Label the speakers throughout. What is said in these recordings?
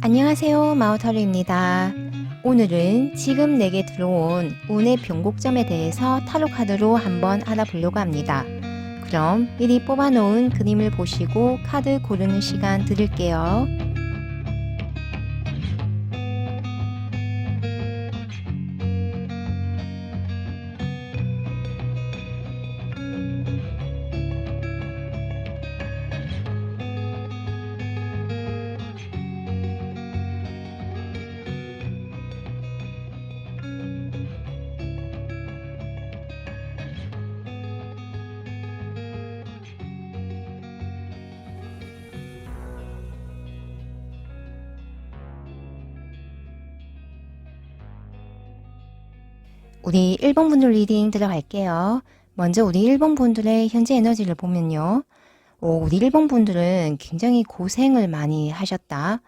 Speaker 1: 안녕하세요, 마우타로입니다. 오늘은 지금 내게 들어온 운의 변곡점에 대해서 타로 카드로 한번 알아보려고 합니다. 그럼 미리 뽑아놓은 그림을 보시고 카드 고르는 시간 드릴게요. 우리 1번 분들 리딩 들어갈게요. 먼저 우리 1번 분들의 현재 에너지를 보면요. 우리 1번 분들은 굉장히 고생을 많이 하셨다.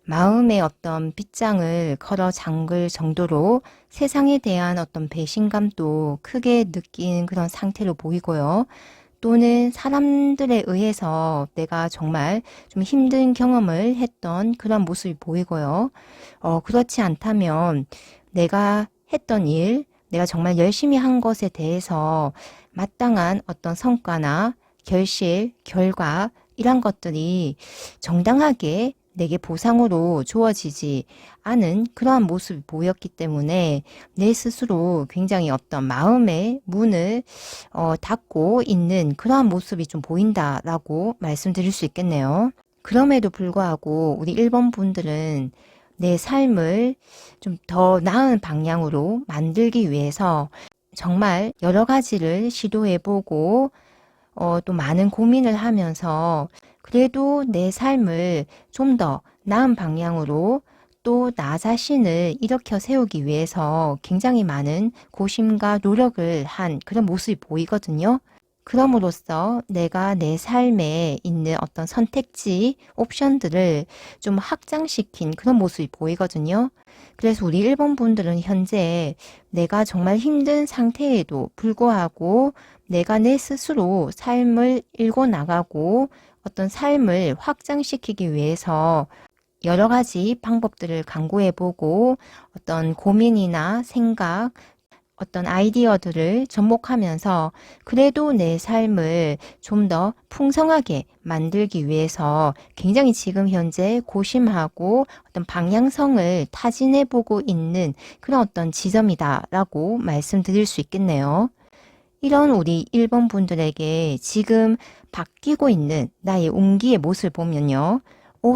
Speaker 1: 마음의 어떤 빗장을 걸어 잠글 정도로 세상에 대한 어떤 배신감도 크게 느낀 그런 상태로 보이고요. 또는 사람들에 의해서 내가 정말 좀 힘든 경험을 했던 그런 모습이 보이고요. 그렇지 않다면 내가 했던 일, 내가 정말 열심히 한 것에 대해서 마땅한 어떤 성과나 결실, 결과 이런 것들이 정당하게 내게 보상으로 주어지지 않은 그러한 모습이 보였기 때문에 내 스스로 굉장히 어떤 마음의 문을 닫고 있는 그러한 모습이 좀 보인다라고 말씀드릴 수 있겠네요. 그럼에도 불구하고 우리 1번 분들은 내 삶을 좀 더 나은 방향으로 만들기 위해서 정말 여러 가지를 시도해보고 또 많은 고민을 하면서 그래도 내 삶을 좀 더 나은 방향으로 또 나 자신을 일으켜 세우기 위해서 굉장히 많은 고심과 노력을 한 그런 모습이 보이거든요. 그럼으로써 내가 내 삶에 있는 어떤 선택지, 옵션들을 좀 확장시킨 그런 모습이 보이거든요. 그래서 우리 1번 분들은 현재 내가 정말 힘든 상태에도 불구하고 내가 내 스스로 삶을 일궈 나가고 어떤 삶을 확장시키기 위해서 여러 가지 방법들을 강구해보고 어떤 고민이나 생각, 어떤 아이디어들을 접목하면서 그래도 내 삶을 좀 더 풍성하게 만들기 위해서 굉장히 지금 현재 고심하고 어떤 방향성을 타진해보고 있는 그런 어떤 지점이다라고 말씀드릴 수 있겠네요. 이런 우리 1번 분들에게 지금 바뀌고 있는 나의 운기의 모습을 보면요.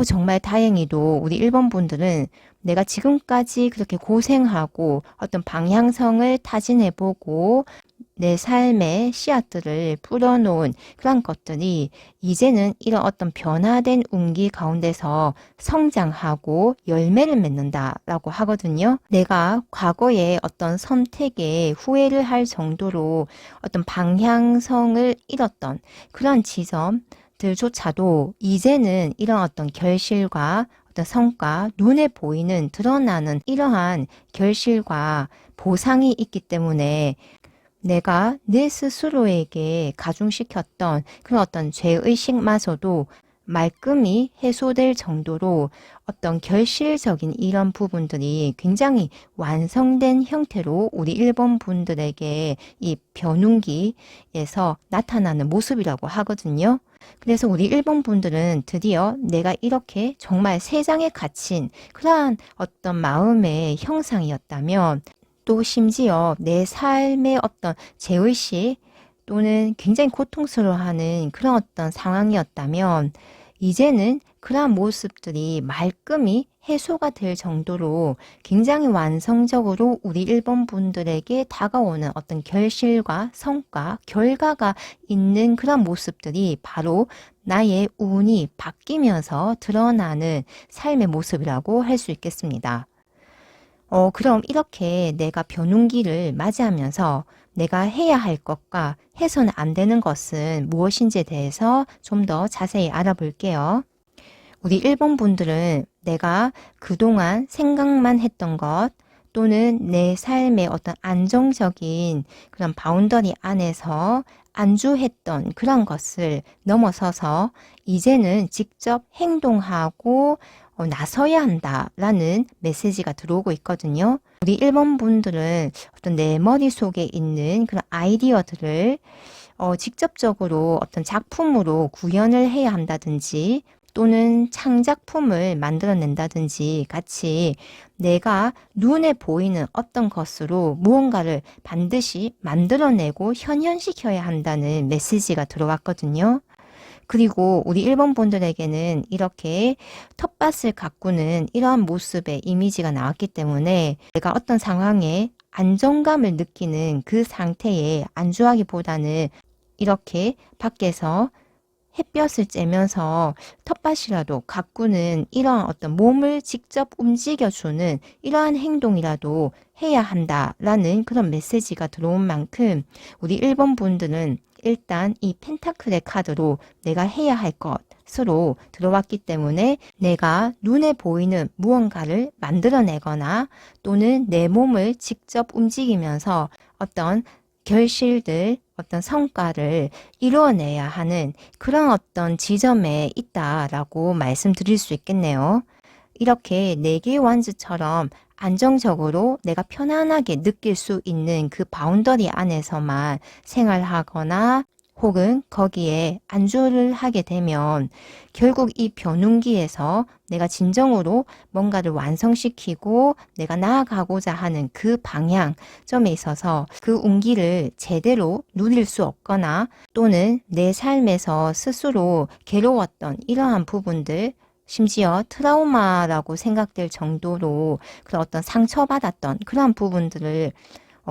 Speaker 1: 정말 다행히도 우리 1번 분들은 내가 지금까지 그렇게 고생하고 어떤 방향성을 타진해보고 내 삶의 씨앗들을 뿌려놓은 그런 것들이 이제는 이런 어떤 변화된 운기 가운데서 성장하고 열매를 맺는다라고 하거든요. 내가 과거에 어떤 선택에 후회를 할 정도로 어떤 방향성을 잃었던 그런 지점들조차도 이제는 이런 어떤 결실과 어떤 성과, 눈에 보이는 드러나는 이러한 결실과 보상이 있기 때문에 내가 내 스스로에게 가중시켰던 그런 어떤 죄의식마저도 말끔히 해소될 정도로 어떤 결실적인 이런 부분들이 굉장히 완성된 형태로 우리 1번 분들에게 이 변운기에서 나타나는 모습이라고 하거든요. 그래서 우리 1번 분들은 드디어 내가 이렇게 정말 세상에 갇힌 그러한 어떤 마음의 형상이었다면 또 심지어 내 삶의 어떤 죄의식 또는 굉장히 고통스러워하는 그런 어떤 상황이었다면 이제는 그러한 모습들이 말끔히 해소가 될 정도로 굉장히 완성적으로 우리 1번 분들에게 다가오는 어떤 결실과 성과, 결과가 있는 그런 모습들이 바로 나의 운이 바뀌면서 드러나는 삶의 모습이라고 할 수 있겠습니다. 그럼 이렇게 내가 변운기를 맞이하면서 내가 해야 할 것과 해서는 안 되는 것은 무엇인지에 대해서 좀 더 자세히 알아볼게요. 우리 1번 분들은 내가 그동안 생각만 했던 것 또는 내 삶의 어떤 안정적인 그런 바운더리 안에서 안주했던 그런 것을 넘어서서 이제는 직접 행동하고 나서야 한다라는 메시지가 들어오고 있거든요. 우리 1번 분들은 어떤 내 머릿속에 있는 그런 아이디어들을 직접적으로 어떤 작품으로 구현을 해야 한다든지 또는 창작품을 만들어낸다든지 같이 내가 눈에 보이는 어떤 것으로 무언가를 반드시 만들어내고 현현시켜야 한다는 메시지가 들어왔거든요. 그리고 우리 1번 분들에게는 이렇게 텃밭을 가꾸는 이러한 모습의 이미지가 나왔기 때문에 내가 어떤 상황에 안정감을 느끼는 그 상태에 안주하기보다는 이렇게 밖에서 햇볕을 쬐면서 텃밭이라도 가꾸는 이러한 어떤 몸을 직접 움직여주는 이러한 행동이라도 해야 한다라는 그런 메시지가 들어온 만큼 우리 1번 분들은 일단 이 펜타클의 카드로 내가 해야 할 것으로 들어왔기 때문에 내가 눈에 보이는 무언가를 만들어내거나 또는 내 몸을 직접 움직이면서 어떤 결실들, 어떤 성과를 이루어내야 하는 그런 어떤 지점에 있다라고 말씀드릴 수 있겠네요. 이렇게 4개의 완즈처럼 안정적으로 내가 편안하게 느낄 수 있는 그 바운더리 안에서만 생활하거나 혹은 거기에 안주를 하게 되면 결국 이 변운기에서 내가 진정으로 뭔가를 완성시키고 내가 나아가고자 하는 그 방향점에 있어서 그 운기를 제대로 누릴 수 없거나 또는 내 삶에서 스스로 괴로웠던 이러한 부분들 심지어 트라우마라고 생각될 정도로 그런 어떤 상처받았던 그러한 부분들을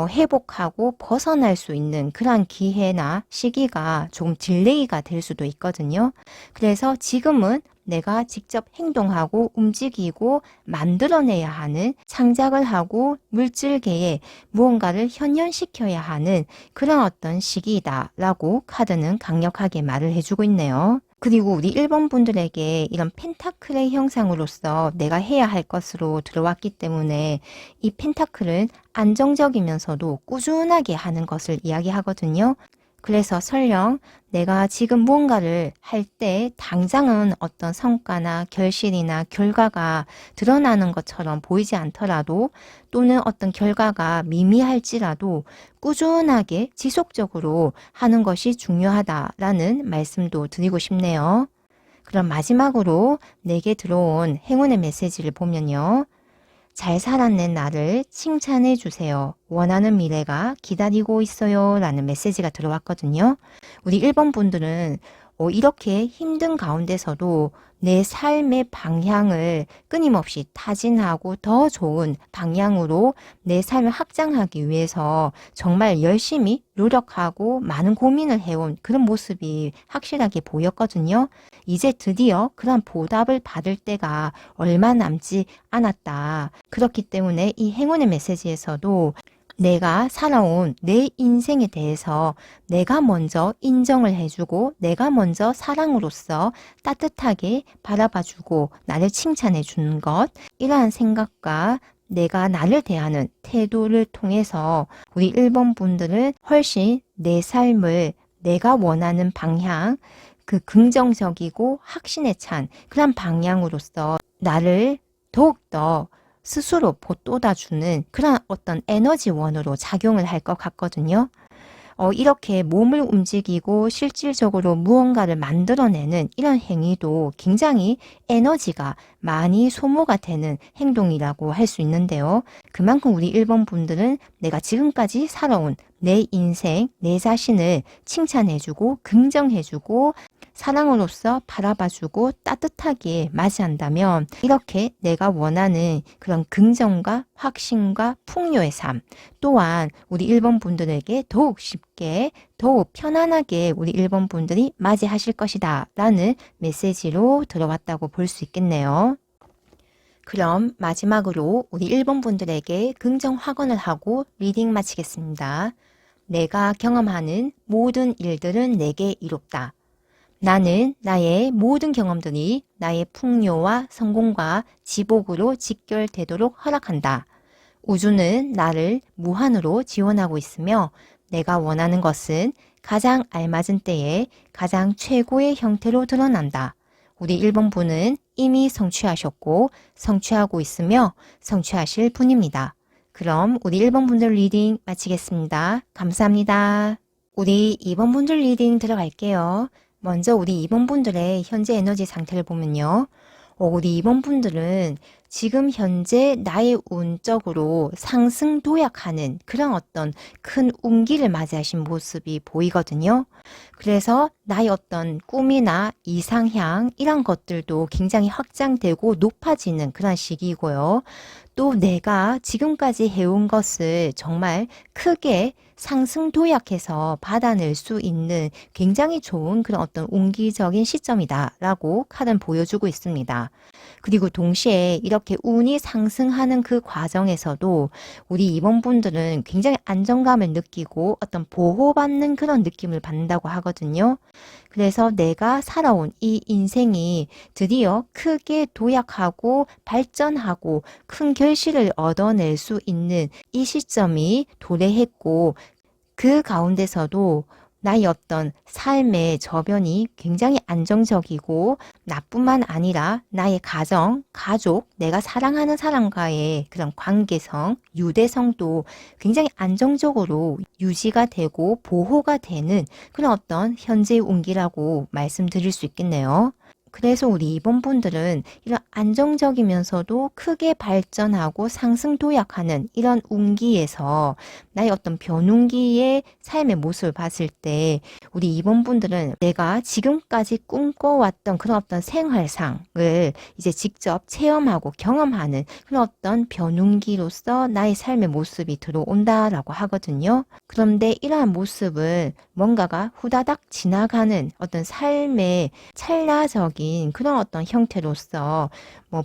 Speaker 1: 회복하고 벗어날 수 있는 그러한 기회나 시기가 조금 딜레이가 될 수도 있거든요. 그래서 지금은 내가 직접 행동하고 움직이고 만들어내야 하는 창작을 하고 물질계에 무언가를 현현시켜야 하는 그런 어떤 시기이다라고 카드는 강력하게 말을 해주고 있네요. 그리고 우리 1번 분들에게 이런 펜타클의 형상으로서 내가 해야 할 것으로 들어왔기 때문에 이 펜타클은 안정적이면서도 꾸준하게 하는 것을 이야기하거든요. 그래서 설령 내가 지금 무언가를 할 때 당장은 어떤 성과나 결실이나 결과가 드러나는 것처럼 보이지 않더라도 또는 어떤 결과가 미미할지라도 꾸준하게 지속적으로 하는 것이 중요하다라는 말씀도 드리고 싶네요. 그럼 마지막으로 내게 들어온 행운의 메시지를 보면요. 잘 살아낸 나를 칭찬해 주세요. 원하는 미래가 기다리고 있어요. 라는 메시지가 들어왔거든요. 우리 1번 분들은 이렇게 힘든 가운데서도 내 삶의 방향을 끊임없이 타진하고 더 좋은 방향으로 내 삶을 확장하기 위해서 정말 열심히 노력하고 많은 고민을 해온 그런 모습이 확실하게 보였거든요. 이제 드디어 그런 보답을 받을 때가 얼마 남지 않았다. 그렇기 때문에 이 행운의 메시지에서도 내가 살아온 내 인생에 대해서 내가 먼저 인정을 해주고 내가 먼저 사랑으로서 따뜻하게 바라봐주고 나를 칭찬해 주는 것, 이러한 생각과 내가 나를 대하는 태도를 통해서 우리 1번 분들은 훨씬 내 삶을 내가 원하는 방향, 그 긍정적이고 확신에 찬 그런 방향으로서 나를 더욱더 스스로 보돋아주는 그런 어떤 에너지원으로 작용을 할 것 같거든요. 이렇게 몸을 움직이고 실질적으로 무언가를 만들어내는 이런 행위도 굉장히 에너지가 많이 소모가 되는 행동이라고 할 수 있는데요. 그만큼 우리 1번 분들은 내가 지금까지 살아온 내 인생, 내 자신을 칭찬해주고 긍정해주고 사랑으로서 바라봐주고 따뜻하게 맞이한다면 이렇게 내가 원하는 그런 긍정과 확신과 풍요의 삶 또한 우리 1번 분들에게 더욱 쉽게 더욱 편안하게 우리 1번 분들이 맞이하실 것이다 라는 메시지로 들어왔다고 볼 수 있겠네요. 그럼 마지막으로 우리 1번 분들에게 긍정 확언을 하고 리딩 마치겠습니다. 내가 경험하는 모든 일들은 내게 이롭다. 나는 나의 모든 경험들이 나의 풍요와 성공과 지복으로 직결되도록 허락한다. 우주는 나를 무한으로 지원하고 있으며 내가 원하는 것은 가장 알맞은 때에 가장 최고의 형태로 드러난다. 우리 1번 분은 이미 성취하셨고 성취하고 있으며 성취하실 분입니다. 그럼 우리 1번 분들 리딩 마치겠습니다. 감사합니다. 우리 2번 분들 리딩 들어갈게요. 먼저 우리 2번 분들의 현재 에너지 상태를 보면요. 우리 2번 분들은 지금 현재 나의 운적으로 상승 도약하는 그런 어떤 큰 운기를 맞이하신 모습이 보이거든요. 그래서 나의 어떤 꿈이나 이상향 이런 것들도 굉장히 확장되고 높아지는 그런 시기이고요. 또 내가 지금까지 해온 것을 정말 크게 상승 도약해서 받아낼 수 있는 굉장히 좋은 그런 어떤 운기적인 시점이다라고 카드는 보여주고 있습니다. 그리고 동시에 이렇게 운이 상승하는 그 과정에서도 우리 2번 분들은 굉장히 안정감을 느끼고 어떤 보호받는 그런 느낌을 받는다고 하거든요. 그래서 내가 살아온 이 인생이 드디어 크게 도약하고 발전하고 큰 결실을 얻어낼 수 있는 이 시점이 도래했고 그 가운데서도 나의 어떤 삶의 저변이 굉장히 안정적이고 나뿐만 아니라 나의 가정, 가족, 내가 사랑하는 사람과의 그런 관계성, 유대성도 굉장히 안정적으로 유지가 되고 보호가 되는 그런 어떤 현재의 운기라고 말씀드릴 수 있겠네요. 그래서 우리 2번 분들은 이런 안정적이면서도 크게 발전하고 상승 도약하는 이런 운기에서 나의 어떤 변운기의 삶의 모습을 봤을 때 우리 2번 분들은 내가 지금까지 꿈꿔왔던 그런 어떤 생활상을 이제 직접 체험하고 경험하는 그런 어떤 변운기로서 나의 삶의 모습이 들어온다라고 하거든요. 그런데 이러한 모습은 뭔가가 후다닥 지나가는 어떤 삶의 찰나적인 그런 어떤 형태로서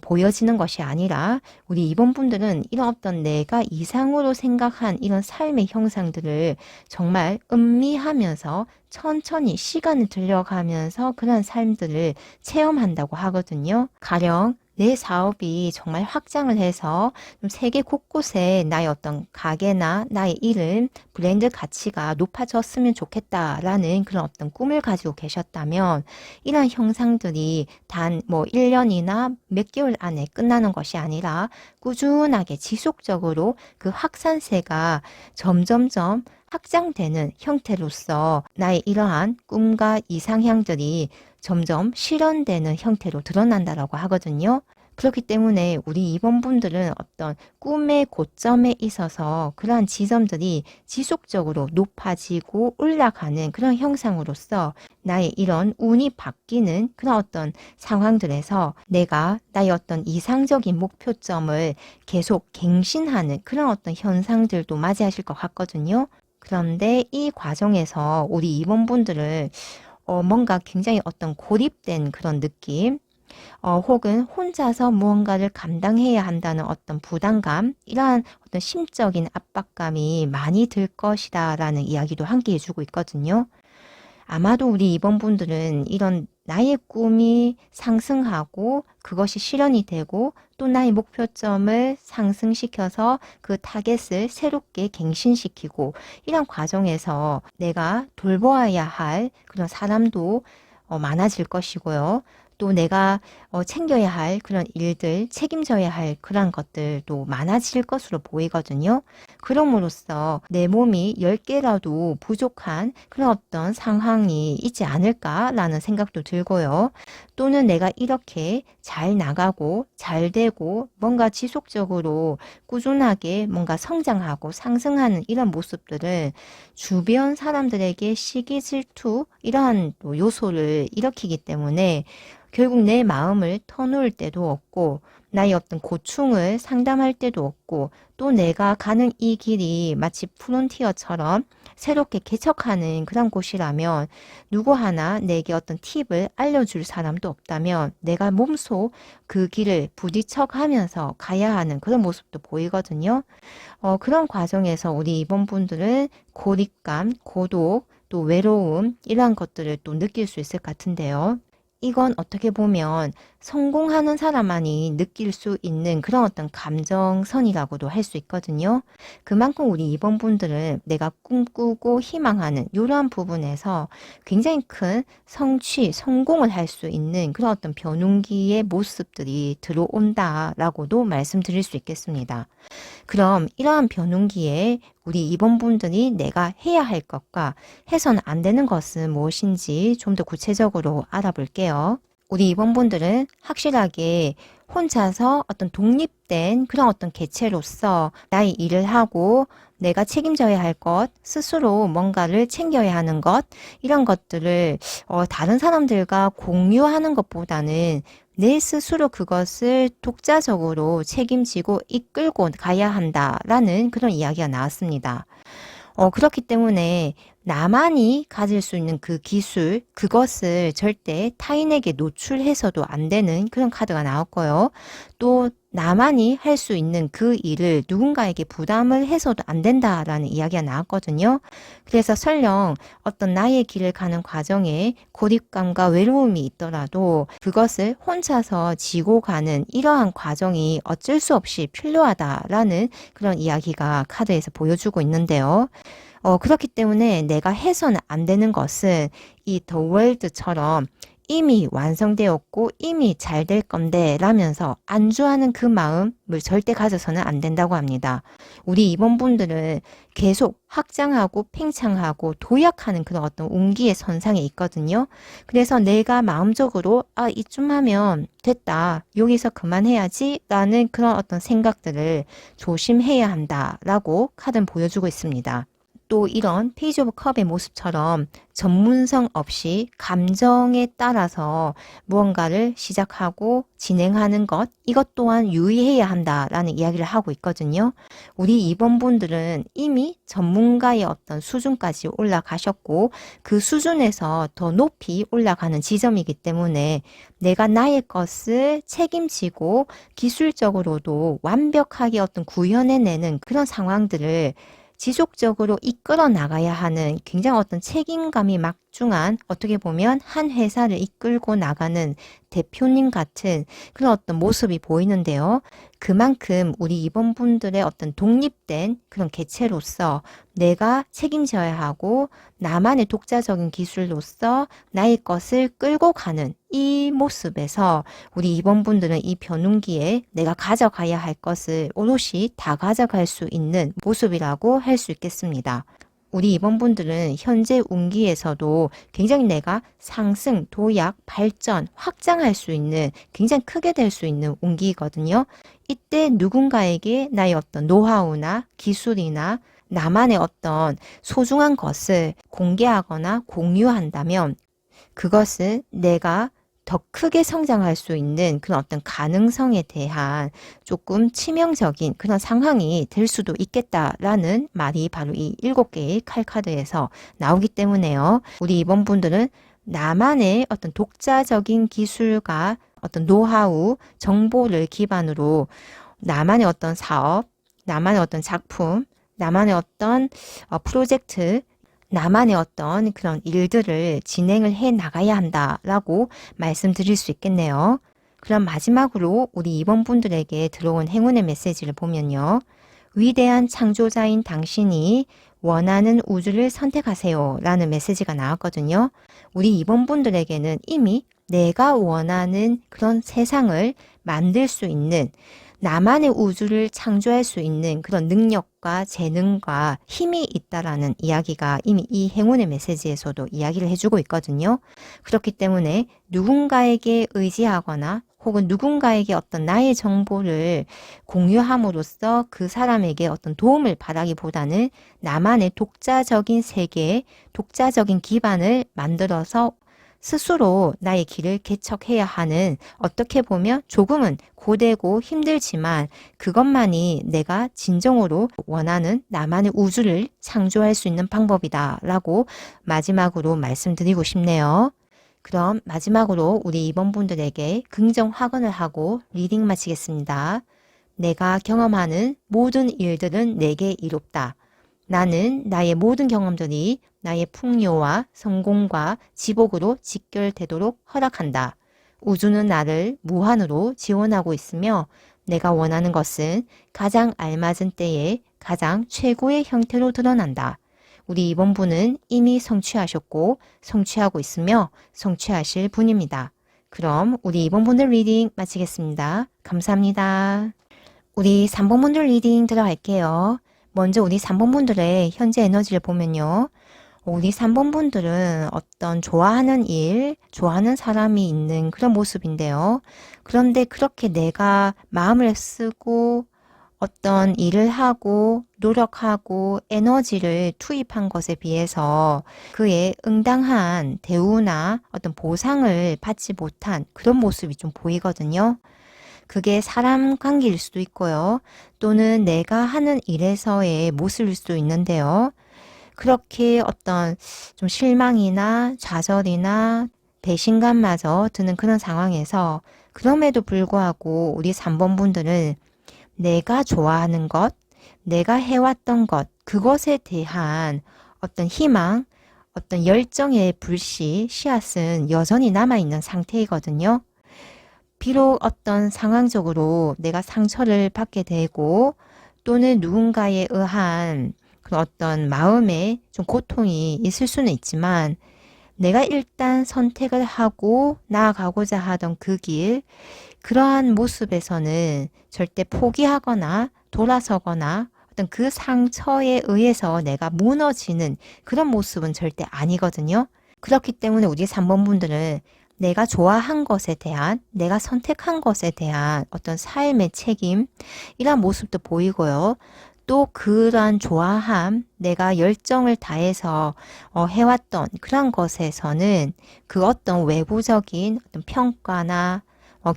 Speaker 1: 보여지는 것이 아니라 우리 2번 분들은 이런 어떤 내가 이상으로 생각한 이런 삶의 형상들을 정말 음미하면서 천천히 시간을 들여가면서 그런 삶들을 체험한다고 하거든요. 가령 내 사업이 정말 확장을 해서 좀 세계 곳곳에 나의 어떤 가게나 나의 이름, 브랜드 가치가 높아졌으면 좋겠다라는 그런 어떤 꿈을 가지고 계셨다면 이런 형상들이 단 1년이나 몇 개월 안에 끝나는 것이 아니라 꾸준하게 지속적으로 그 확산세가 점점점 확장되는 형태로서 나의 이러한 꿈과 이상향들이 점점 실현되는 형태로 드러난다라고 하거든요. 그렇기 때문에 우리 2번 분들은 어떤 꿈의 고점에 있어서 그러한 지점들이 지속적으로 높아지고 올라가는 그런 형상으로서 나의 이런 운이 바뀌는 그런 어떤 상황들에서 내가 나의 어떤 이상적인 목표점을 계속 갱신하는 그런 어떤 현상들도 맞이하실 것 같거든요. 그런데 이 과정에서 우리 2번 분들은 뭔가 굉장히 어떤 고립된 그런 느낌, 혹은 혼자서 무언가를 감당해야 한다는 어떤 부담감, 이러한 어떤 심적인 압박감이 많이 들 것이다 라는 이야기도 함께 해주고 있거든요. 아마도 우리 2번 분들은 이런 나의 꿈이 상승하고 그것이 실현이 되고 또 나의 목표점을 상승시켜서 그 타겟을 새롭게 갱신시키고 이런 과정에서 내가 돌보아야 할 그런 사람도 많아질 것이고요. 또 내가 챙겨야 할 그런 일들, 책임져야 할 그런 것들도 많아질 것으로 보이거든요. 그럼으로써 내 몸이 10개라도 부족한 그런 어떤 상황이 있지 않을까라는 생각도 들고요. 또는 내가 이렇게 잘 나가고 잘 되고 뭔가 지속적으로 꾸준하게 뭔가 성장하고 상승하는 이런 모습들은 주변 사람들에게 시기 질투 이러한 또 요소를 일으키기 때문에 결국 내 마음을 터놓을 때도 없고 나의 어떤 고충을 상담할 때도 없고 또 내가 가는 이 길이 마치 프론티어처럼 새롭게 개척하는 그런 곳이라면 누구 하나 내게 어떤 팁을 알려줄 사람도 없다면 내가 몸소 그 길을 부딪혀 가면서 가야 하는 그런 모습도 보이거든요. 그런 과정에서 우리 이번 분들은 고립감, 고독, 또 외로움 이러한 것들을 또 느낄 수 있을 것 같은데요. 이건 어떻게 보면 성공하는 사람만이 느낄 수 있는 그런 어떤 감정선이라고도 할 수 있거든요. 그만큼 우리 2번 분들은 내가 꿈꾸고 희망하는 이러한 부분에서 굉장히 큰 성취, 성공을 할 수 있는 그런 어떤 변운기의 모습들이 들어온다라고도 말씀드릴 수 있겠습니다. 그럼 이러한 변운기에 우리 2번 분들이 내가 해야 할 것과 해서는 안 되는 것은 무엇인지 좀 더 구체적으로 알아볼게요. 우리 2번 분들은 확실하게 혼자서 어떤 독립된 그런 어떤 개체로서 나의 일을 하고 내가 책임져야 할 것, 스스로 뭔가를 챙겨야 하는 것, 이런 것들을 다른 사람들과 공유하는 것보다는 내 스스로 그것을 독자적으로 책임지고 이끌고 가야 한다라는 그런 이야기가 나왔습니다. 그렇기 때문에 나만이 가질 수 있는 그 기술, 그것을 절대 타인에게 노출해서도 안 되는 그런 카드가 나왔고요. 또 나만이 할 수 있는 그 일을 누군가에게 부담을 해서도 안 된다라는 이야기가 나왔거든요. 그래서 설령 어떤 나의 길을 가는 과정에 고립감과 외로움이 있더라도 그것을 혼자서 지고 가는 이러한 과정이 어쩔 수 없이 필요하다라는 그런 이야기가 카드에서 보여주고 있는데요. 그렇기 때문에 내가 해서는 안 되는 것은 이 The World처럼 이미 완성되었고 이미 잘 될 건데 라면서 안주하는 그 마음을 절대 가져서는 안 된다고 합니다. 우리 2번 분들은 계속 확장하고 팽창하고 도약하는 그런 어떤 운기의 선상에 있거든요. 그래서 내가 마음적으로 이쯤 하면 됐다. 여기서 그만해야지 라는 그런 어떤 생각들을 조심해야 한다라고 카드는 보여주고 있습니다. 또 이런 페이지 오브 컵의 모습처럼 전문성 없이 감정에 따라서 무언가를 시작하고 진행하는 것, 이것 또한 유의해야 한다라는 이야기를 하고 있거든요. 우리 2번 분들은 이미 전문가의 어떤 수준까지 올라가셨고 그 수준에서 더 높이 올라가는 지점이기 때문에 내가 나의 것을 책임지고 기술적으로도 완벽하게 어떤 구현해내는 그런 상황들을 지속적으로 이끌어 나가야 하는 굉장히 어떤 책임감이 막중한 어떻게 보면 한 회사를 이끌고 나가는 대표님 같은 그런 어떤 모습이 보이는데요. 그만큼 우리 2번 분들의 어떤 독립된 그런 개체로서 내가 책임져야 하고 나만의 독자적인 기술로서 나의 것을 끌고 가는 이 모습에서 우리 2번 분들은 이 변운기에 내가 가져가야 할 것을 오롯이 다 가져갈 수 있는 모습이라고 할 수 있겠습니다. 우리 2번 분들은 현재 운기에서도 굉장히 내가 상승, 도약, 발전, 확장할 수 있는 굉장히 크게 될 수 있는 운기이거든요. 이때 누군가에게 나의 어떤 노하우나 기술이나 나만의 어떤 소중한 것을 공개하거나 공유한다면 그것은 내가 더 크게 성장할 수 있는 그런 어떤 가능성에 대한 조금 치명적인 그런 상황이 될 수도 있겠다라는 말이 바로 이 7개의 칼카드에서 나오기 때문에요. 우리 이번 분들은 나만의 어떤 독자적인 기술과 어떤 노하우, 정보를 기반으로 나만의 어떤 사업, 나만의 어떤 작품, 나만의 어떤 프로젝트, 나만의 어떤 그런 일들을 진행을 해 나가야 한다라고 말씀드릴 수 있겠네요. 그럼 마지막으로 우리 2번 분들에게 들어온 행운의 메시지를 보면요. 위대한 창조자인 당신이 원하는 우주를 선택하세요 라는 메시지가 나왔거든요. 우리 2번 분들에게는 이미 내가 원하는 그런 세상을 만들 수 있는 나만의 우주를 창조할 수 있는 그런 능력과 재능과 힘이 있다라는 이야기가 이미 이 행운의 메시지에서도 이야기를 해주고 있거든요. 그렇기 때문에 누군가에게 의지하거나 혹은 누군가에게 어떤 나의 정보를 공유함으로써 그 사람에게 어떤 도움을 바라기보다는 나만의 독자적인 세계, 독자적인 기반을 만들어서 스스로 나의 길을 개척해야 하는 어떻게 보면 조금은 고되고 힘들지만 그것만이 내가 진정으로 원하는 나만의 우주를 창조할 수 있는 방법이다 라고 마지막으로 말씀드리고 싶네요. 그럼 마지막으로 우리 2번 분들에게 긍정 확언을 하고 리딩 마치겠습니다. 내가 경험하는 모든 일들은 내게 이롭다. 나는 나의 모든 경험들이 나의 풍요와 성공과 지복으로 직결되도록 허락한다. 우주는 나를 무한으로 지원하고 있으며 내가 원하는 것은 가장 알맞은 때에 가장 최고의 형태로 드러난다. 우리 이번 분은 이미 성취하셨고 성취하고 있으며 성취하실 분입니다. 그럼 우리 이번 분들 리딩 마치겠습니다. 감사합니다. 우리 3번 분들 리딩 들어갈게요. 먼저 우리 3번 분들의 현재 에너지를 보면요. 우리 3번 분들은 어떤 좋아하는 일, 좋아하는 사람이 있는 그런 모습인데요. 그런데 그렇게 내가 마음을 쓰고 어떤 일을 하고 노력하고 에너지를 투입한 것에 비해서 그에 응당한 대우나 어떤 보상을 받지 못한 그런 모습이 좀 보이거든요. 그게 사람 관계일 수도 있고요. 또는 내가 하는 일에서의 모습일 수도 있는데요. 그렇게 어떤 좀 실망이나 좌절이나 배신감마저 드는 그런 상황에서 그럼에도 불구하고 우리 3번 분들은 내가 좋아하는 것, 내가 해왔던 것, 그것에 대한 어떤 희망, 어떤 열정의 불씨, 씨앗은 여전히 남아있는 상태이거든요. 비록 어떤 상황적으로 내가 상처를 받게 되고 또는 누군가에 의한 그런 어떤 마음에 좀 고통이 있을 수는 있지만 내가 일단 선택을 하고 나아가고자 하던 그 길, 그러한 모습에서는 절대 포기하거나 돌아서거나 어떤 그 상처에 의해서 내가 무너지는 그런 모습은 절대 아니거든요. 그렇기 때문에 우리 3번 분들은 내가 좋아한 것에 대한, 내가 선택한 것에 대한 어떤 삶의 책임, 이런 모습도 보이고요. 또 그러한 좋아함, 내가 열정을 다해서 해왔던 그런 것에서는 그 어떤 외부적인 어떤 평가나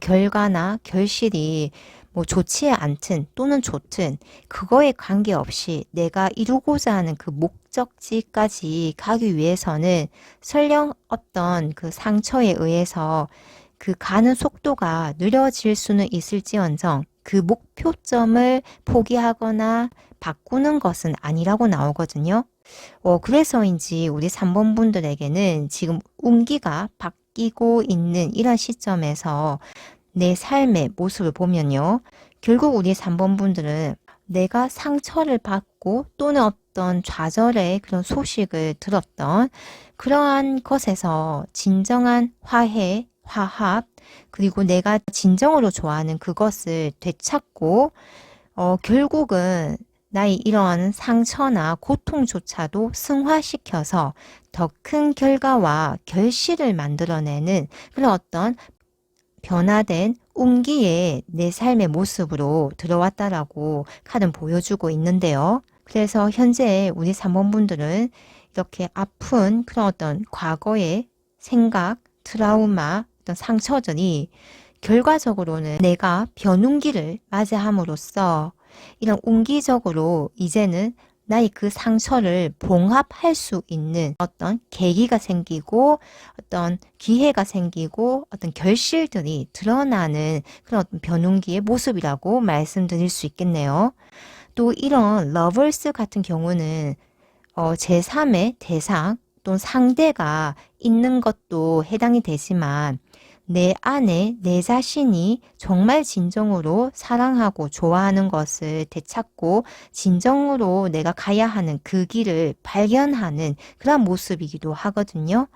Speaker 1: 결과나 결실이 뭐 좋지 않든 또는 좋든 그거에 관계없이 내가 이루고자 하는 그 목적지까지 가기 위해서는 설령 어떤 그 상처에 의해서 그 가는 속도가 느려질 수는 있을지언정 그 목표점을 포기하거나 바꾸는 것은 아니라고 나오거든요. 그래서인지 우리 3번 분들에게는 지금 운기가 바뀌고 있는 이런 시점에서 내 삶의 모습을 보면요. 결국 우리 3번 분들은 내가 상처를 받고 또는 어떤 좌절의 그런 소식을 들었던 그러한 것에서 진정한 화해, 화합, 그리고 내가 진정으로 좋아하는 그것을 되찾고 결국은 나의 이러한 상처나 고통조차도 승화시켜서 더 큰 결과와 결실을 만들어내는 그런 어떤 변화된 운기의 내 삶의 모습으로 들어왔다라고 카드는 보여주고 있는데요. 그래서 현재 우리 3번 분들은 이렇게 아픈 그런 어떤 과거의 생각, 트라우마, 어떤 상처들이 결과적으로는 내가 변운기를 맞이함으로써 이런 운기적으로 이제는 나의 그 상처를 봉합할 수 있는 어떤 계기가 생기고 어떤 기회가 생기고 어떤 결실들이 드러나는 그런 어떤 변운기의 모습이라고 말씀드릴 수 있겠네요. 또 이런 러버스 같은 경우는 제3의 대상 또는 상대가 있는 것도 해당이 되지만 내 안에 내 자신이 정말 진정으로 사랑하고 좋아하는 것을 되찾고 진정으로 내가 가야 하는 그 길을 발견하는 그런 모습이기도 하거든요.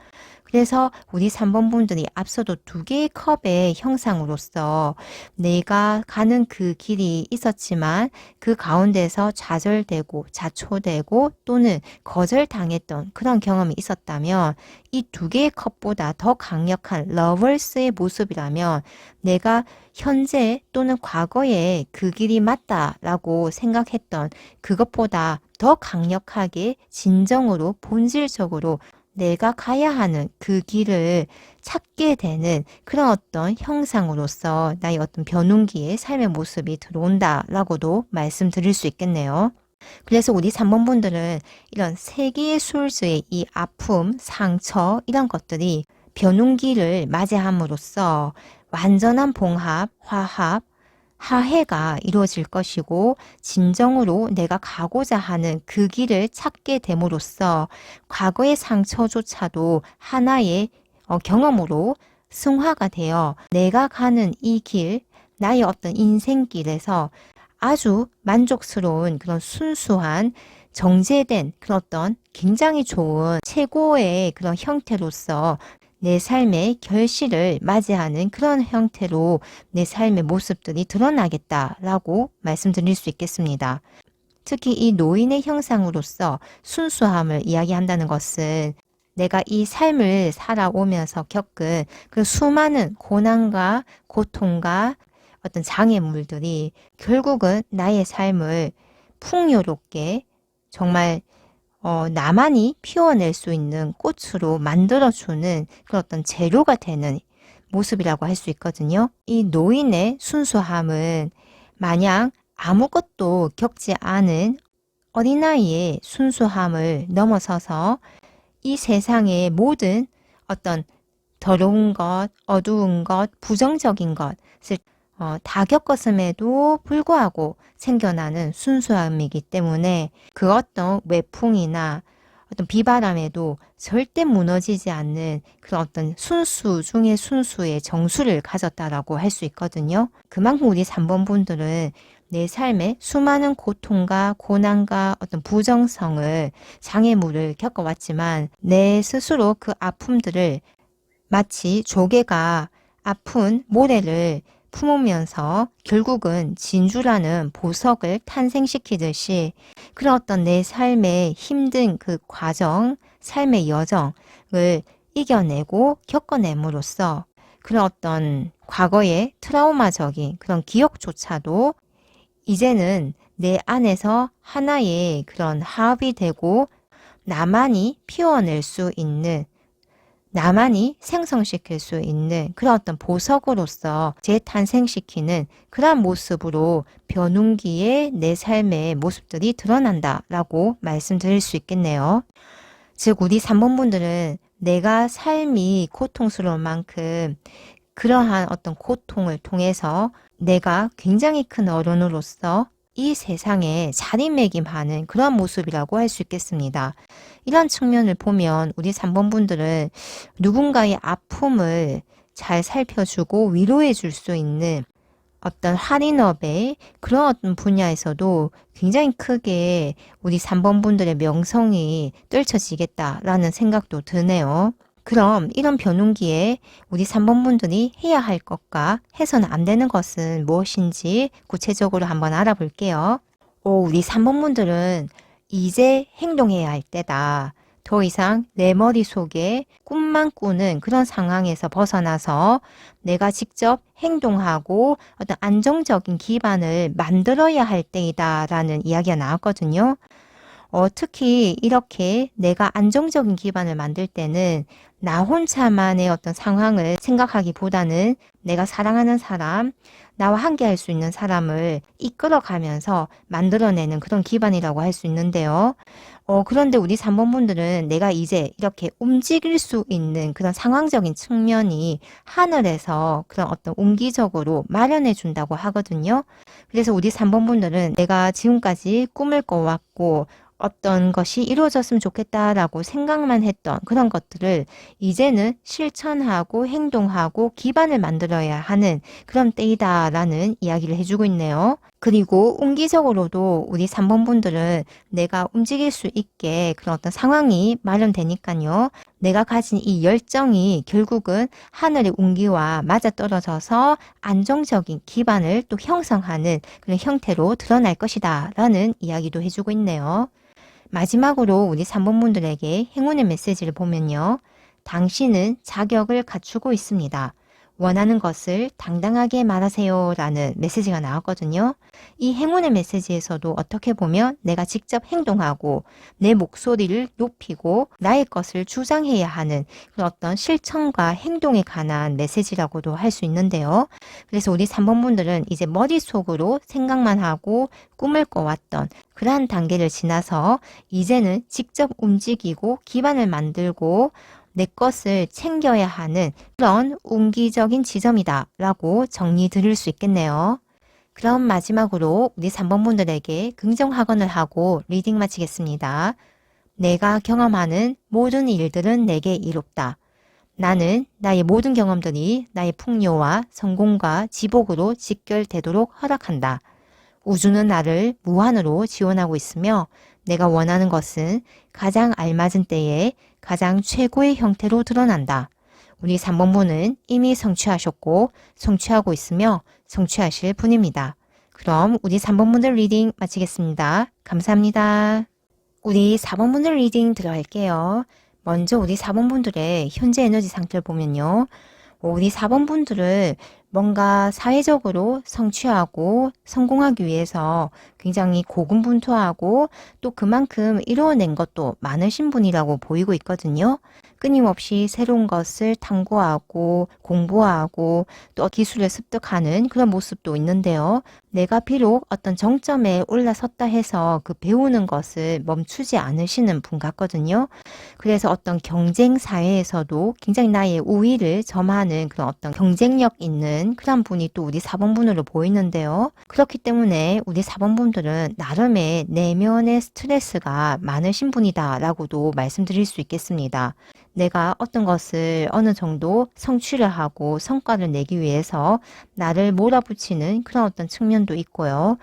Speaker 1: 그래서 우리 3번 분들이 앞서도 2개의 컵의 형상으로서 내가 가는 그 길이 있었지만 그 가운데서 좌절되고 자초되고 또는 거절당했던 그런 경험이 있었다면 이 2개의 컵보다 더 강력한 러버스의 모습이라면 내가 현재 또는 과거에 그 길이 맞다라고 생각했던 그것보다 더 강력하게 진정으로 본질적으로 내가 가야 하는 그 길을 찾게 되는 그런 어떤 형상으로서 나의 어떤 변운기의 삶의 모습이 들어온다라고도 말씀드릴 수 있겠네요. 그래서 우리 3번 분들은 이런 세계의 술수의 이 아픔, 상처 이런 것들이 변운기를 맞이함으로써 완전한 봉합, 화합, 하해가 이루어질 것이고 진정으로 내가 가고자 하는 그 길을 찾게 됨으로써 과거의 상처조차도 하나의 경험으로 승화가 되어 내가 가는 이 길, 나의 어떤 인생길에서 아주 만족스러운 그런 순수한 정제된 그런 어떤 굉장히 좋은 최고의 그런 형태로서 내 삶의 결실을 맞이하는 그런 형태로 내 삶의 모습들이 드러나겠다라고 말씀드릴 수 있겠습니다. 특히 이 노인의 형상으로서 순수함을 이야기한다는 것은 내가 이 삶을 살아오면서 겪은 그 수많은 고난과 고통과 어떤 장애물들이 결국은 나의 삶을 풍요롭게 정말 나만이 피워낼 수 있는 꽃으로 만들어주는 그런 어떤 재료가 되는 모습이라고 할 수 있거든요. 이 노인의 순수함은 마냥 아무것도 겪지 않은 어린아이의 순수함을 넘어서서 이 세상의 모든 어떤 더러운 것, 어두운 것, 부정적인 것을 다 겪었음에도 불구하고 생겨나는 순수함이기 때문에 그 어떤 외풍이나 어떤 비바람에도 절대 무너지지 않는 그런 어떤 순수 중의 순수의 정수를 가졌다라고 할 수 있거든요. 그만큼 우리 3번 분들은 내 삶에 수많은 고통과 고난과 어떤 부정성을, 장애물을 겪어왔지만 내 스스로 그 아픔들을 마치 조개가 아픈 모래를 품으면서 결국은 진주라는 보석을 탄생시키듯이 그런 어떤 내 삶의 힘든 그 과정, 삶의 여정을 이겨내고 겪어냄으로써 그런 어떤 과거의 트라우마적인 그런 기억조차도 이제는 내 안에서 하나의 그런 화합이 되고 나만이 피워낼 수 있는, 나만이 생성시킬 수 있는 그런 어떤 보석으로서 재탄생시키는 그러한 모습으로 변운기에 내 삶의 모습들이 드러난다라고 말씀드릴 수 있겠네요. 즉 우리 3번 분들은 내가 삶이 고통스러운 만큼 그러한 어떤 고통을 통해서 내가 굉장히 큰 어른으로서 이 세상에 자리매김하는 그런 모습이라고 할 수 있겠습니다. 이런 측면을 보면 우리 3번 분들은 누군가의 아픔을 잘 살펴주고 위로해 줄 수 있는 어떤 할인업의 그런 어떤 분야에서도 굉장히 크게 우리 3번 분들의 명성이 떨쳐지겠다라는 생각도 드네요. 그럼 이런 변운기에 우리 3번 분들이 해야 할 것과 해서는 안 되는 것은 무엇인지 구체적으로 한번 알아볼게요. 우리 3번 분들은 이제 행동해야 할 때다. 더 이상 내 머릿속에 꿈만 꾸는 그런 상황에서 벗어나서 내가 직접 행동하고 어떤 안정적인 기반을 만들어야 할 때이다 라는 이야기가 나왔거든요. 특히 이렇게 내가 안정적인 기반을 만들 때는 나 혼자만의 어떤 상황을 생각하기보다는 내가 사랑하는 사람, 나와 함께 할 수 있는 사람을 이끌어가면서 만들어내는 그런 기반이라고 할 수 있는데요. 그런데 우리 3번 분들은 내가 이제 이렇게 움직일 수 있는 그런 상황적인 측면이 하늘에서 그런 어떤 운기적으로 마련해 준다고 하거든요. 그래서 우리 3번 분들은 내가 지금까지 꿈을 꿔왔고 어떤 것이 이루어졌으면 좋겠다라고 생각만 했던 그런 것들을 이제는 실천하고 행동하고 기반을 만들어야 하는 그런 때이다라는 이야기를 해주고 있네요. 그리고 운기적으로도 우리 3번 분들은 내가 움직일 수 있게 그런 어떤 상황이 마련되니까요. 내가 가진 이 열정이 결국은 하늘의 운기와 맞아떨어져서 안정적인 기반을 또 형성하는 그런 형태로 드러날 것이다 라는 이야기도 해주고 있네요. 마지막으로 우리 3번 분들에게 행운의 메시지를 보면요. 당신은 자격을 갖추고 있습니다. 원하는 것을 당당하게 말하세요 라는 메시지가 나왔거든요. 이 행운의 메시지에서도 어떻게 보면 내가 직접 행동하고 내 목소리를 높이고 나의 것을 주장해야 하는 그런 어떤 실천과 행동에 관한 메시지라고도 할 수 있는데요. 그래서 우리 3번 분들은 이제 머릿속으로 생각만 하고 꿈을 꿔왔던 그러한 단계를 지나서 이제는 직접 움직이고 기반을 만들고 내 것을 챙겨야 하는 그런 운기적인 지점이다 라고 정리 드릴 수 있겠네요. 그럼 마지막으로 우리 3번 분들에게 긍정학언을 하고 리딩 마치겠습니다. 내가 경험하는 모든 일들은 내게 이롭다. 나는 나의 모든 경험들이 나의 풍요와 성공과 지복으로 직결되도록 허락한다. 우주는 나를 무한으로 지원하고 있으며 내가 원하는 것은 가장 알맞은 때에 가장 최고의 형태로 드러난다. 우리 3번분은 이미 성취하셨고 성취하고 있으며 성취하실 분입니다. 그럼 우리 3번분들 리딩 마치겠습니다. 감사합니다. 우리 4번분들 리딩 들어갈게요. 먼저 우리 4번분들의 현재 에너지 상태를 보면요. 우리 4번분들은 뭔가 사회적으로 성취하고 성공하기 위해서 굉장히 고군분투하고 또 그만큼 이루어낸 것도 많으신 분이라고 보이고 있거든요. 끊임없이 새로운 것을 탐구하고 공부하고 또 기술을 습득하는 그런 모습도 있는데요. 내가 비록 어떤 정점에 올라섰다 해서 그 배우는 것을 멈추지 않으시는 분 같거든요. 그래서 어떤 경쟁 사회에서도 굉장히 나의 우위를 점하는 그런 어떤 경쟁력 있는 그런 분이 또 우리 4번분으로 보이는데요. 그렇기 때문에 우리 4번분들은 나름의 내면의 스트레스가 많으신 분이다 라고도 말씀드릴 수 있겠습니다. 내가 어떤 것을 어느 정도 성취를 하고 성과를 내기 위해서 나를 몰아붙이는 그런 어떤 측면도 있고요.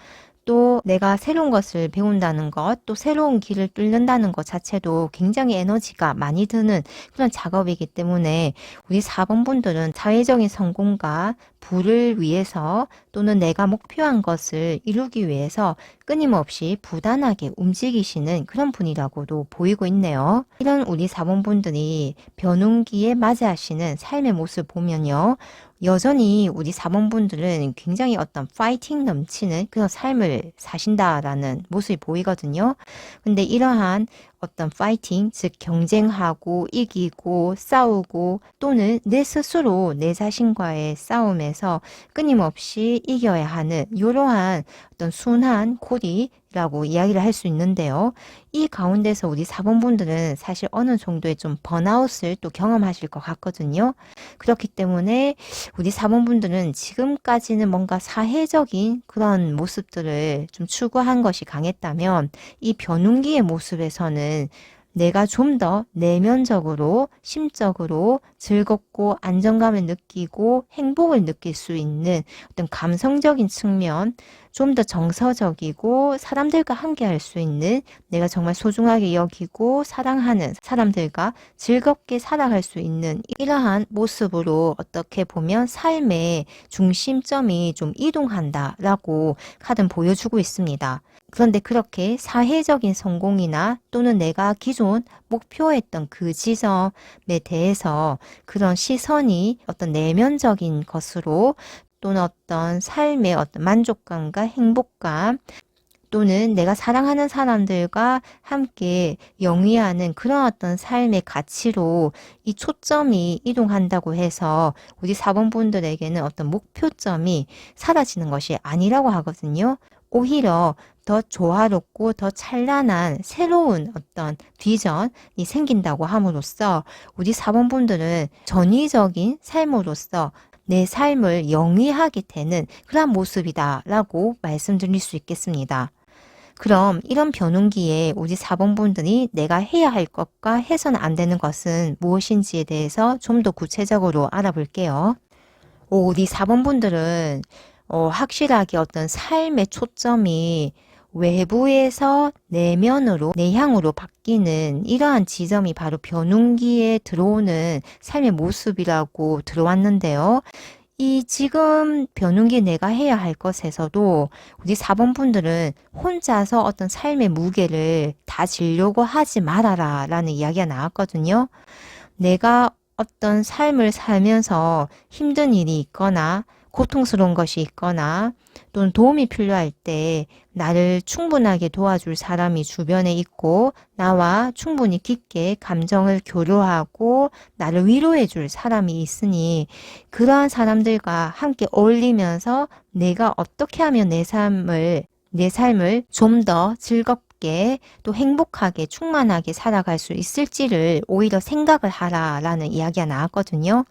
Speaker 1: 또 내가 새로운 것을 배운다는 것, 또 새로운 길을 뚫는다는 것 자체도 굉장히 에너지가 많이 드는 그런 작업이기 때문에 우리 4번 분들은 사회적인 성공과 부를 위해서 또는 내가 목표한 것을 이루기 위해서 끊임없이 부단하게 움직이시는 그런 분이라고도 보이고 있네요. 이런 우리 4번 분들이 변운기에 맞이하시는 삶의 모습 보면요. 여전히 우리 4번 분들은 굉장히 어떤 파이팅 넘치는 그런 삶을 사신다라는 모습이 보이거든요. 근데 이러한 어떤 파이팅, 즉 경쟁하고 이기고 싸우고 또는 내 스스로 내 자신과의 싸움에서 끊임없이 이겨야 하는 이러한 어떤 순한 고리라고 이야기를 할 수 있는데요. 이 가운데서 우리 4번 분들은 사실 어느 정도의 좀 번아웃을 또 경험하실 것 같거든요. 그렇기 때문에 우리 4번 분들은 지금까지는 뭔가 사회적인 그런 모습들을 좀 추구한 것이 강했다면 이 변운기의 모습에서는 내가 좀 더 내면적으로 심적으로 즐겁고 안정감을 느끼고 행복을 느낄 수 있는 어떤 감성적인 측면, 좀 더 정서적이고 사람들과 함께 할 수 있는 내가 정말 소중하게 여기고 사랑하는 사람들과 즐겁게 살아갈 수 있는 이러한 모습으로 어떻게 보면 삶의 중심점이 좀 이동한다라고 카드는 보여주고 있습니다. 그런데 그렇게 사회적인 성공이나 또는 내가 기존 목표했던 그 지점에 대해서 그런 시선이 어떤 내면적인 것으로 또는 어떤 삶의 어떤 만족감과 행복감 또는 내가 사랑하는 사람들과 함께 영위하는 그런 어떤 삶의 가치로 이 초점이 이동한다고 해서 우리 4번 분들에게는 어떤 목표점이 사라지는 것이 아니라고 하거든요. 오히려 더 조화롭고 더 찬란한 새로운 어떤 비전이 생긴다고 함으로써 우리 4번 분들은 전위적인 삶으로서 내 삶을 영위하게 되는 그런 모습이다 라고 말씀드릴 수 있겠습니다. 그럼 이런 변운기에 우리 4번 분들이 내가 해야 할 것과 해서는 안 되는 것은 무엇인지에 대해서 좀 더 구체적으로 알아볼게요. 우리 4번 분들은 확실하게 어떤 삶의 초점이 외부에서 내면으로 내향으로 바뀌는 이러한 지점이 바로 변운기에 들어오는 삶의 모습이라고 들어왔는데요. 이 지금 변운기 내가 해야 할 것에서도 우리 4번 분들은 혼자서 어떤 삶의 무게를 다 지려고 하지 말아라 라는 이야기가 나왔거든요. 내가 어떤 삶을 살면서 힘든 일이 있거나 고통스러운 것이 있거나 또는 도움이 필요할 때 나를 충분하게 도와줄 사람이 주변에 있고 나와 충분히 깊게 감정을 교류하고 나를 위로해 줄 사람이 있으니 그러한 사람들과 함께 어울리면서 내가 어떻게 하면 내 삶을 좀 더 즐겁게 또 행복하게 충만하게 살아갈 수 있을지를 오히려 생각을 하라라는 이야기가 나왔거든요.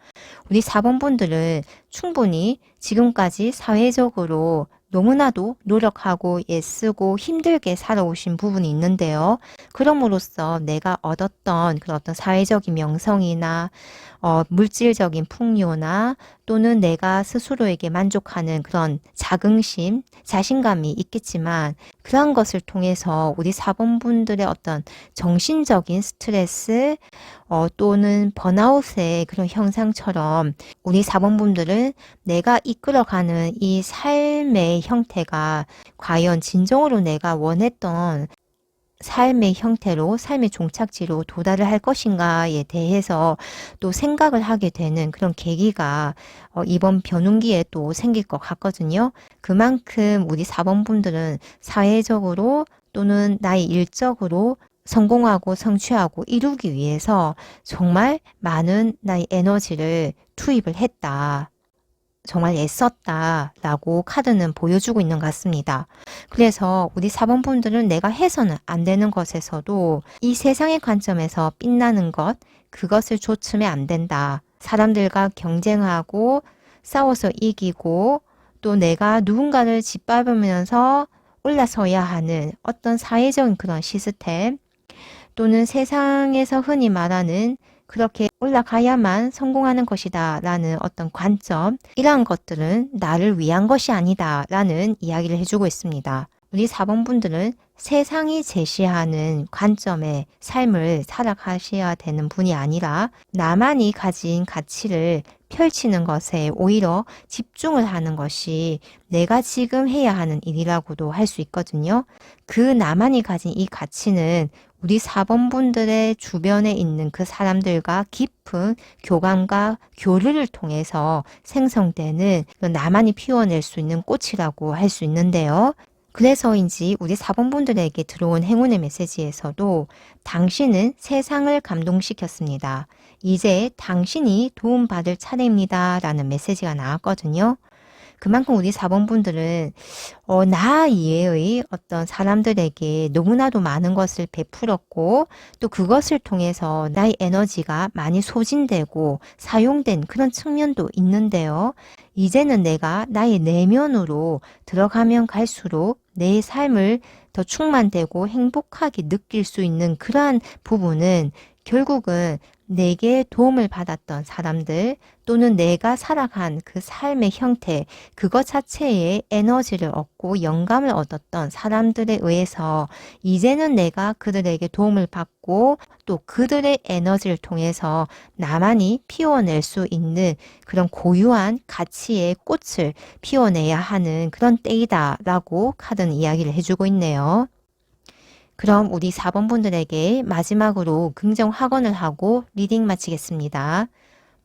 Speaker 1: 우리 4번 분들은 충분히 지금까지 사회적으로 너무나도 노력하고 애쓰고 힘들게 살아오신 부분이 있는데요. 그럼으로써 내가 얻었던 그런 어떤 사회적인 명성이나 물질적인 풍요나 또는 내가 스스로에게 만족하는 그런 자긍심, 자신감이 있겠지만 그러한 것을 통해서 우리 사범분들의 어떤 정신적인 스트레스 또는 번아웃의 그런 현상처럼 우리 사범분들은 내가 이끌어가는 이 삶의 형태가 과연 진정으로 내가 원했던 삶의 형태로, 삶의 종착지로 도달을 할 것인가에 대해서 또 생각을 하게 되는 그런 계기가 이번 변운기에 또 생길 것 같거든요. 그만큼 우리 사범분들은 사회적으로 또는 나의 일적으로 성공하고 성취하고 이루기 위해서 정말 많은 나의 에너지를 투입을 했다. 정말 애썼다라고 카드는 보여주고 있는 것 같습니다. 그래서 우리 사범분들은 내가 해서는 안 되는 것에서도 이 세상의 관점에서 빛나는 것, 그것을 좇으면 안 된다. 사람들과 경쟁하고 싸워서 이기고 또 내가 누군가를 짓밟으면서 올라서야 하는 어떤 사회적인 그런 시스템 또는 세상에서 흔히 말하는 그렇게 올라가야만 성공하는 것이다 라는 어떤 관점, 이러한 것들은 나를 위한 것이 아니다 라는 이야기를 해주고 있습니다. 우리 사범분들은 세상이 제시하는 관점의 삶을 살아가셔야 되는 분이 아니라 나만이 가진 가치를 펼치는 것에 오히려 집중을 하는 것이 내가 지금 해야 하는 일이라고도 할 수 있거든요. 그 나만이 가진 이 가치는 우리 사범분들의 주변에 있는 그 사람들과 깊은 교감과 교류를 통해서 생성되는 나만이 피워낼 수 있는 꽃이라고 할 수 있는데요. 그래서인지 우리 사범분들에게 들어온 행운의 메시지에서도 당신은 세상을 감동시켰습니다. 이제 당신이 도움받을 차례입니다. 라는 메시지가 나왔거든요. 그만큼 우리 사범분들은 나 이외의 어떤 사람들에게 너무나도 많은 것을 베풀었고 또 그것을 통해서 나의 에너지가 많이 소진되고 사용된 그런 측면도 있는데요. 이제는 내가 나의 내면으로 들어가면 갈수록 내 삶을 더 충만되고 행복하게 느낄 수 있는 그러한 부분은 결국은 내게 도움을 받았던 사람들 또는 내가 살아간 그 삶의 형태, 그것 자체에 에너지를 얻고 영감을 얻었던 사람들에 의해서 이제는 내가 그들에게 도움을 받고 또 그들의 에너지를 통해서 나만이 피워낼 수 있는 그런 고유한 가치의 꽃을 피워내야 하는 그런 때이다 라고 카드는 이야기를 해주고 있네요. 그럼 우리 4번분들에게 마지막으로 긍정 확언을 하고 리딩 마치겠습니다.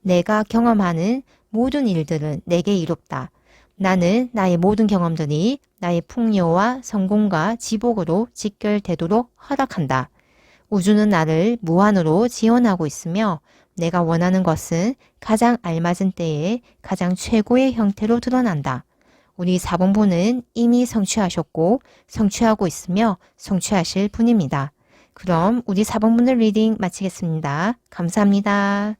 Speaker 1: 내가 경험하는 모든 일들은 내게 이롭다. 나는 나의 모든 경험들이 나의 풍요와 성공과 지복으로 직결되도록 허락한다. 우주는 나를 무한으로 지원하고 있으며 내가 원하는 것은 가장 알맞은 때에 가장 최고의 형태로 드러난다. 우리 4번분은 이미 성취하셨고 성취하고 있으며 성취하실 분입니다. 그럼 우리 4번분들 리딩 마치겠습니다. 감사합니다.